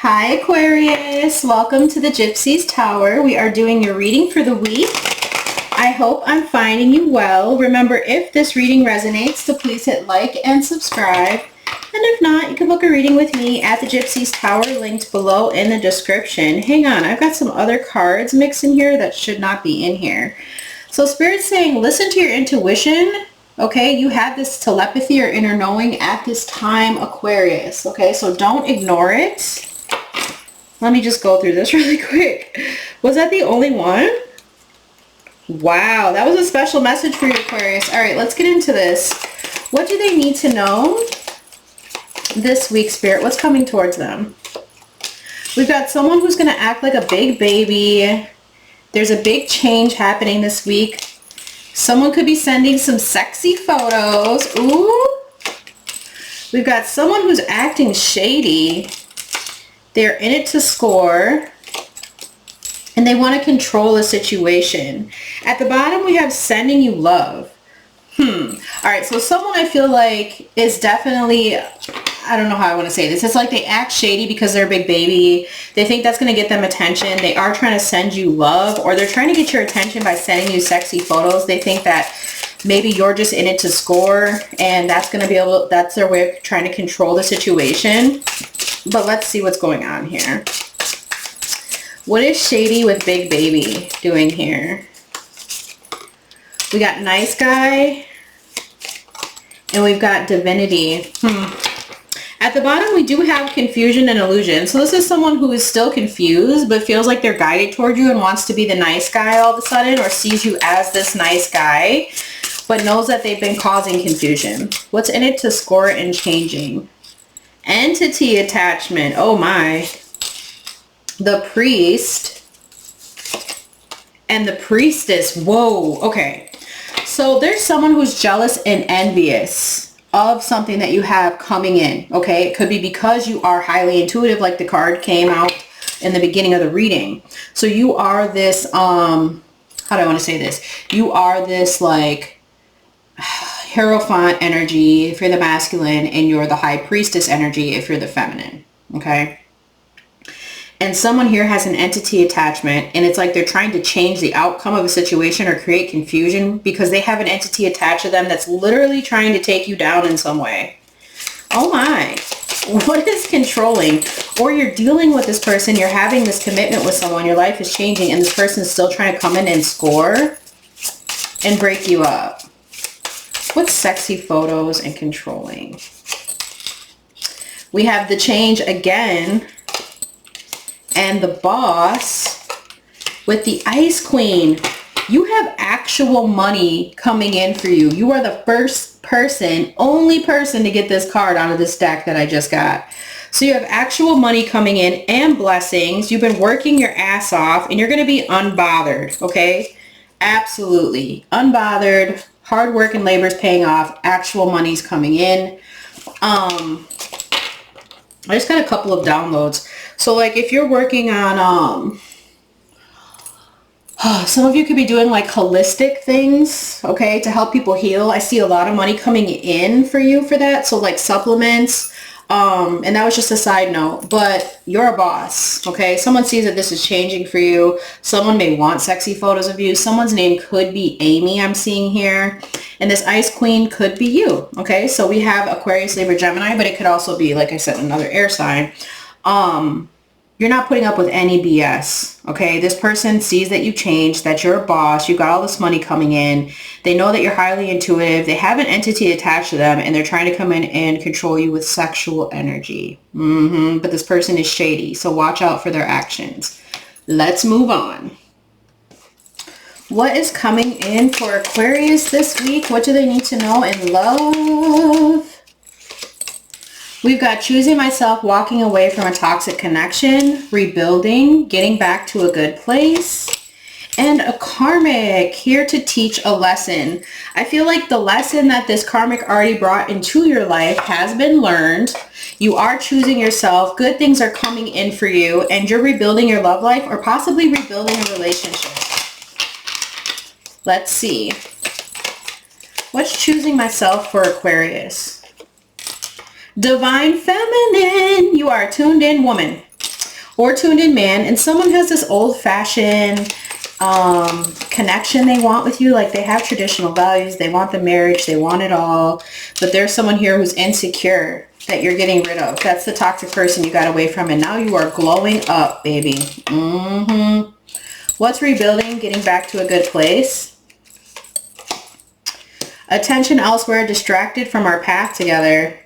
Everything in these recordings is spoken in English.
Hi Aquarius, welcome to the Gypsy's Tower. We are doing your reading for the week. I hope I'm finding you well. Remember, if this reading resonates, to please hit like and subscribe. And if not, you can book a reading with me at the Gypsy's Tower, linked below in the description. Hang on, I've got some other cards mixed in here that should not be in here. So Spirit's saying, listen to your intuition. Okay, you have this telepathy or inner knowing at this time, Aquarius. Okay, so don't ignore it. Let me just go through this really quick. Was that the only one? Wow, that was a special message for you, Aquarius. All right, let's get into this. What do they need to know this week, Spirit? What's coming towards them? We've got someone who's going to act like a big baby. There's a big change happening this week. Someone could be sending some sexy photos. Ooh. We've got someone who's acting shady. They're in it to score. And they want to control the situation. At the bottom, we have sending you love. Alright, so someone I feel like is definitely, I don't know how I want to say this. It's like they act shady because they're a big baby. They think that's going to get them attention. They are trying to send you love, or they're trying to get your attention by sending you sexy photos. They think that maybe you're just in it to score, and that's going to be able, that's their way of trying to control the situation. But let's see what's going on here. What is shady with big baby doing here? We got nice guy, and we've got divinity. At the bottom, we do have confusion and illusion. So this is someone who is still confused, but feels like they're guided toward you and wants to be the nice guy all of a sudden, or sees you as this nice guy, but knows that they've been causing confusion. What's in it to score and changing? Entity attachment. Oh my. The priest and the priestess. Whoa. Okay. So there's someone who's jealous and envious of something that you have coming in. Okay. It could be because you are highly intuitive, like the card came out in the beginning of the reading. So you are this, how do I want to say this? You are this like Hierophant energy if you're the masculine, and you're the high priestess energy if you're the feminine. Okay. And someone here has an entity attachment, and it's like they're trying to change the outcome of a situation or create confusion because they have an entity attached to them that's literally trying to take you down in some way. Oh my. What is controlling? Or you're dealing with this person, you're having this commitment with someone, your life is changing, and this person is still trying to come in and score and break you up. What's sexy photos and controlling? We have the change again. And the boss with the Ice Queen. You have actual money coming in for you. You are the first person, only person to get this card out of this deck that I just got. So you have actual money coming in and blessings. You've been working your ass off, and you're going to be unbothered, okay? Absolutely. Unbothered. Hard work and labor is paying off. Actual money's coming in. I just got a couple of downloads. So like if you're working on, some of you could be doing like holistic things, okay, to help people heal. I see a lot of money coming in for you for that. So like supplements, and that was just a side note, but you're a boss, okay? Someone sees that this is changing for you. Someone may want sexy photos of you. Someone's name could be Amy, I'm seeing here. And this Ice Queen could be you, okay? So we have Aquarius, Libra, Gemini, but it could also be, like I said, another air sign. You're not putting up with any BS, okay? This person sees that you changed, that you're a boss, you got all this money coming in. They know that you're highly intuitive. They have an entity attached to them, and they're trying to come in and control you with sexual energy. But this person is shady, so watch out for their actions. Let's move on. What is coming in for Aquarius this week? What do they need to know in love? We've got choosing myself, walking away from a toxic connection, rebuilding, getting back to a good place, and a karmic here to teach a lesson. I feel like the lesson that this karmic already brought into your life has been learned. You are choosing yourself. Good things are coming in for you, and you're rebuilding your love life or possibly rebuilding a relationship. Let's see. What's choosing myself for Aquarius? Divine Feminine. You are a tuned in woman. or tuned in man, and someone has this old-fashioned connection they want with you. Like they have traditional values, they want the marriage, they want it all, but there's someone here who's insecure that you're getting rid of. That's the toxic person you got away from, and now you are glowing up, baby. What's rebuilding? Getting back to a good place. Attention elsewhere, distracted from our path together,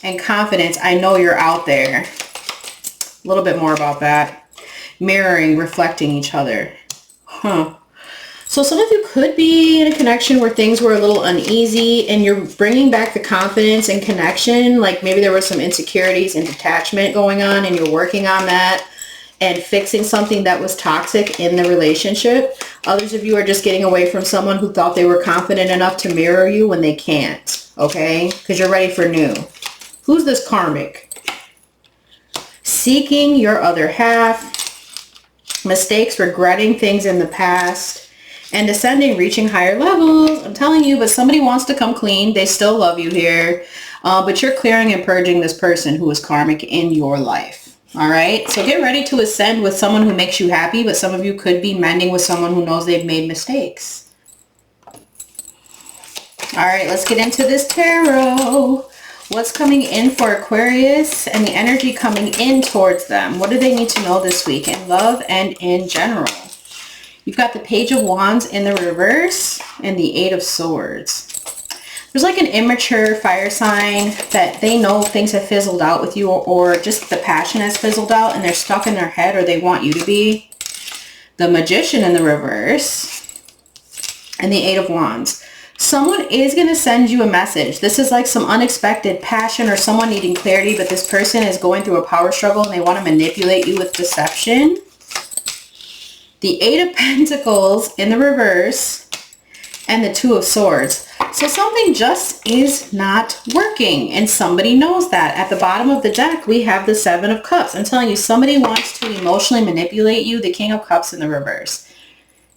and confidence. I know you're out there. A little bit more about that. Mirroring, reflecting each other. So some of you could be in a connection where things were a little uneasy and you're bringing back the confidence and connection. Like maybe there were some insecurities and detachment going on and you're working on that and fixing something that was toxic in the relationship. Others of you are just getting away from someone who thought they were confident enough to mirror you when they can't, okay? Because you're ready for new. Who's this karmic? Seeking your other half. Mistakes, regretting things in the past, and ascending, reaching higher levels. I'm telling you, but somebody wants to come clean. They still love you here, but you're clearing and purging this person who is karmic in your life. All right, so get ready to ascend with someone who makes you happy, but some of you could be mending with someone who knows they've made mistakes. All right, let's get into this tarot. What's coming in for Aquarius and the energy coming in towards them? What do they need to know this week in love and in general? You've got the Page of Wands in the reverse and the Eight of Swords. There's like an immature fire sign that they know things have fizzled out with you, or just the passion has fizzled out and they're stuck in their head, or they want you to be. The Magician in the reverse and the Eight of Wands. Someone is going to send you a message. This is like some unexpected passion or someone needing clarity, but this person is going through a power struggle and they want to manipulate you with deception. The Eight of Pentacles in the reverse and the Two of Swords. So something just is not working and somebody knows that. At the bottom of the deck, we have the Seven of Cups. I'm telling you, somebody wants to emotionally manipulate you. The King of Cups in the reverse.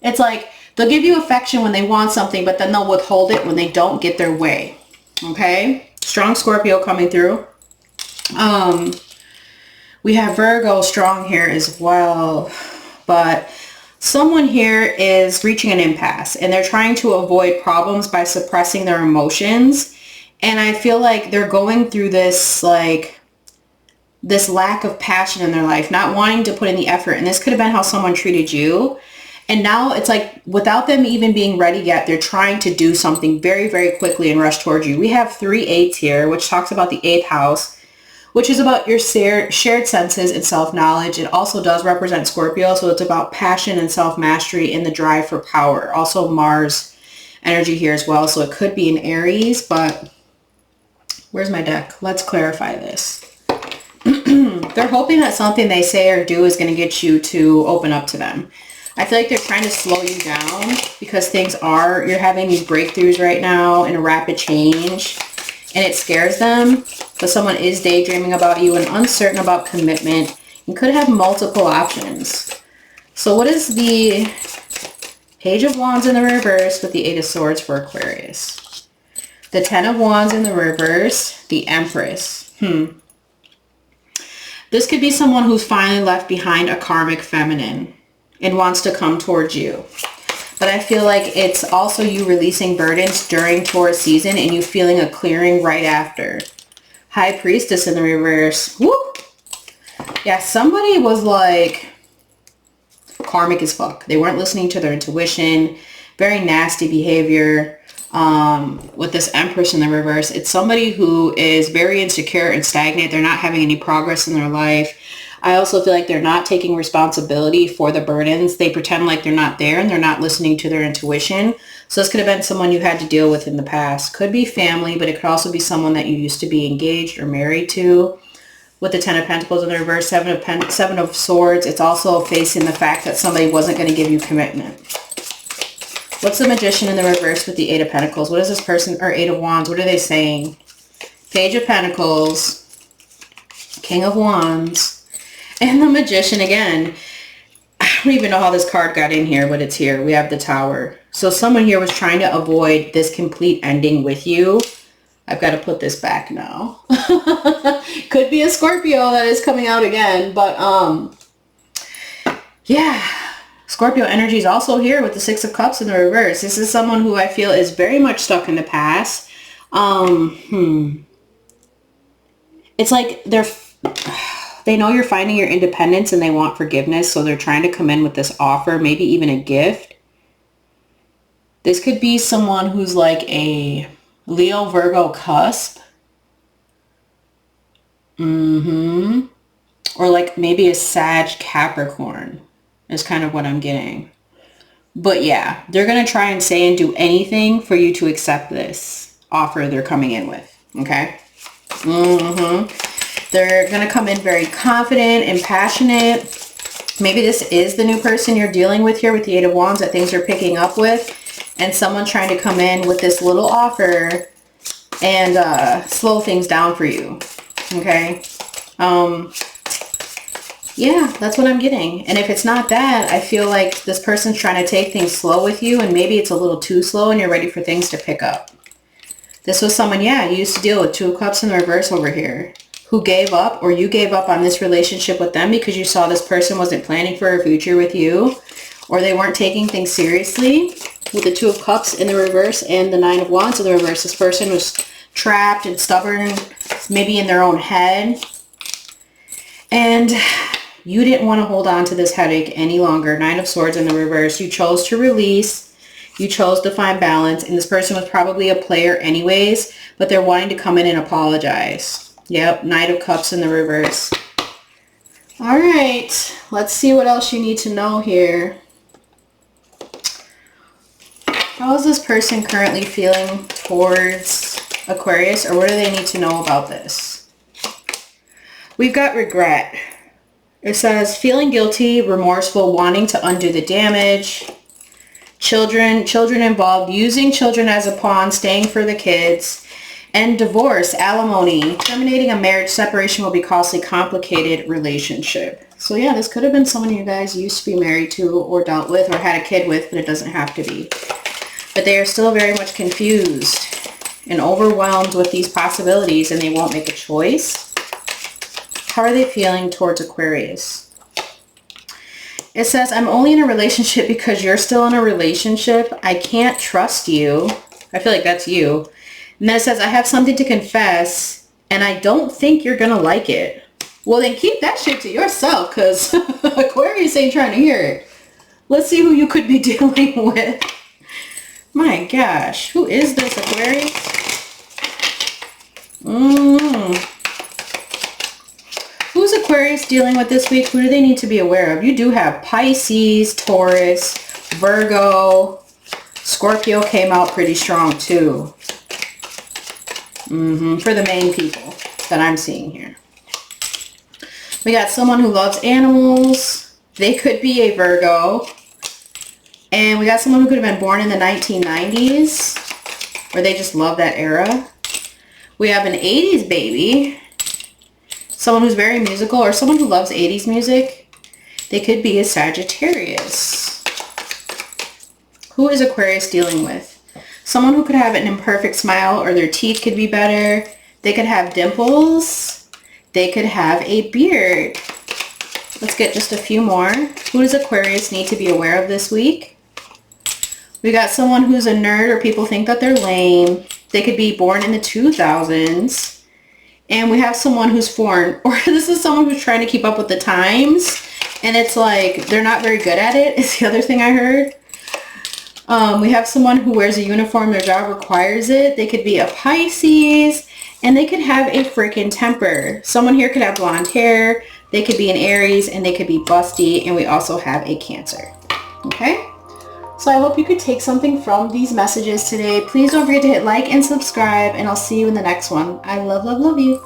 It's like, they'll give you affection when they want something, but then they'll withhold it when they don't get their way. Okay? Strong Scorpio coming through. We have Virgo strong here as well. But someone here is reaching an impasse and they're trying to avoid problems by suppressing their emotions. And I feel like they're going through this, like, this lack of passion in their life, not wanting to put in the effort. And this could have been how someone treated you. And now it's like, without them even being ready yet, they're trying to do something very, very quickly and rush towards you. We have 3 8s here, which talks about the 8th house, which is about your shared senses and self-knowledge. It also does represent Scorpio, so it's about passion and self-mastery and the drive for power. Also Mars energy here as well, so it could be an Aries, but where's my deck? Let's clarify this. They're hoping that something they say or do is going to get you to open up to them. I feel like they're trying to slow you down because you're having these breakthroughs right now in a rapid change and it scares them. So someone is daydreaming about you and uncertain about commitment and could have multiple options. So what is the Page of Wands in the reverse with the Eight of Swords for Aquarius? The Ten of Wands in the reverse, the Empress. This could be someone who's finally left behind a karmic feminine and wants to come towards you. But I feel like it's also you releasing burdens during Taurus season and you feeling a clearing right after. High Priestess in the reverse. Woo! Yeah, somebody was like karmic as fuck. They weren't listening to their intuition. Very nasty behavior. With this Empress in the reverse, it's somebody who is very insecure and stagnant. They're not having any progress in their life. I also feel like they're not taking responsibility for the burdens. They pretend like they're not there and they're not listening to their intuition. So this could have been someone you had to deal with in the past. Could be family, but it could also be someone that you used to be engaged or married to. With the Ten of Pentacles in the reverse, Seven of Swords, it's also facing the fact that somebody wasn't going to give you commitment. What's the Magician in the reverse with the Eight of Pentacles? What is this person, or Eight of Wands? What are they saying? Page of Pentacles, King of Wands, and the Magician again. I don't even know how this card got in here, but it's here. We have the Tower. So someone here was trying to avoid this complete ending with you. I've got to put this back now. Could be a Scorpio that is coming out again, but Yeah. Scorpio energy is also here with the Six of Cups in the reverse. This is someone who I feel is very much stuck in the past. It's like they know you're finding your independence and they want forgiveness, so they're trying to come in with this offer, maybe even a gift. This could be someone who's like a Leo, Virgo cusp. Or like maybe a Sag, Capricorn is kind of what I'm getting. But yeah, they're going to try and say and do anything for you to accept this offer they're coming in with. Okay? They're going to come in very confident and passionate. Maybe this is the new person you're dealing with here with the Eight of Wands that things are picking up with. And someone trying to come in with this little offer and slow things down for you. Okay? Yeah, that's what I'm getting. And if it's not that, I feel like this person's trying to take things slow with you, and maybe it's a little too slow and you're ready for things to pick up. This was someone, yeah, you used to deal with Two of Cups in the reverse over here, who gave up, or you gave up on this relationship with them because you saw this person wasn't planning for a future with you, or they weren't taking things seriously. With the Two of Cups in the reverse and the Nine of Wands in the reverse, this person was trapped and stubborn, maybe in their own head. And you didn't want to hold on to this headache any longer. Nine of Swords in the reverse. You chose to release. You chose to find balance. And this person was probably a player anyways, but they're wanting to come in and apologize. Yep, Knight of Cups in the reverse. All right, let's see what else you need to know here. How is this person currently feeling towards Aquarius, or what do they need to know about this? We've got regret. It says feeling guilty, remorseful, wanting to undo the damage. Children involved, using children as a pawn, staying for the kids. And divorce, alimony. Terminating a marriage, separation will be costly, complicated relationship. So yeah, this could have been someone you guys used to be married to or dealt with or had a kid with, but it doesn't have to be. But they are still very much confused and overwhelmed with these possibilities, and they won't make a choice. How are they feeling towards Aquarius? It says, I'm only in a relationship because you're still in a relationship. I can't trust you. I feel like that's you. And then it says, I have something to confess, and I don't think you're going to like it. Well, then keep that shit to yourself, because Aquarius ain't trying to hear it. Let's see who you could be dealing with. My gosh, who is this, Aquarius? Who's Aquarius dealing with this week? Who do they need to be aware of? You do have Pisces, Taurus, Virgo, Scorpio came out pretty strong too. For the main people that I'm seeing here. We got someone who loves animals. They could be a Virgo. And we got someone who could have been born in the 1990s, or they just love that era. We have an 80s baby. Someone who's very musical, or someone who loves 80s music. They could be a Sagittarius. Who is Aquarius dealing with? Someone who could have an imperfect smile, or their teeth could be better. They could have dimples. They could have a beard. Let's get just a few more. Who does Aquarius need to be aware of this week? We got someone who's a nerd, or people think that they're lame. They could be born in the 2000s. And we have someone who's foreign, or this is someone who's trying to keep up with the times. And it's like, they're not very good at it, is the other thing I heard. We have someone who wears a uniform, their job requires it. They could be a Pisces, and they could have a freaking temper. Someone here could have blonde hair. They could be an Aries, and they could be busty. And we also have a Cancer. Okay? So I hope you could take something from these messages today. Please don't forget to hit like and subscribe, and I'll see you in the next one. I love, love, love you.